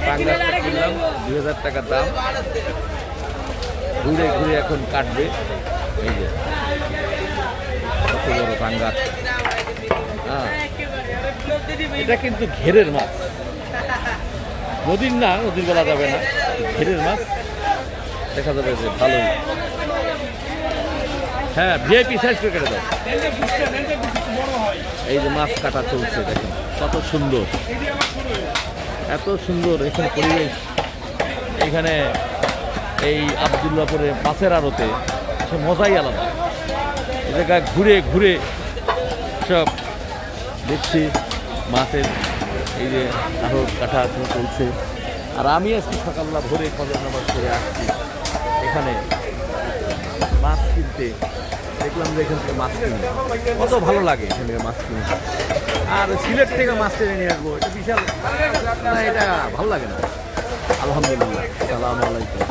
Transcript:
পাঙ্গাসটা কিনলাম 2000 টাকার দাম। ঘুরে ঘুরে এখন কাটবে। এই যে কত বড় পাঙ্গাস। হ্যাঁ, এটা কিন্তু ঘেরের মাছ, নদীর না, নদীর বলা যাবে না, ঘেরের মাছ। দেখা যাবে যে ভালোই। হ্যাঁ, ভিআইপি সাইজ করে কেটে দাও। এই যে মাছ কাটা চলছে, দেখেন কত সুন্দর, এত সুন্দর এখানে পরিবেশ। এখানে এই আবদুল্লাপুরে মাছের আড়তে সে মজাই আলাদা। এই জায়গায় ঘুরে ঘুরে সব দেখছি মাছের এই যে আড়ত কাটা চলছে। আর আমি আজকে সকালবেলা ভোরে ফজর নামাজ করে আসছি এখানে মাছ কিনতে। দেখলাম যে এখান থেকে মাছ কিনে কত ভালো লাগে এখান থেকে মাছ কিনে। আর সিলেট থেকে মাছ কিনে নিয়ে আসবো, এটা বিশাল, এটা ভালো লাগে না। আলহামদুলিল্লাহ, আসসালামু আলাইকুম।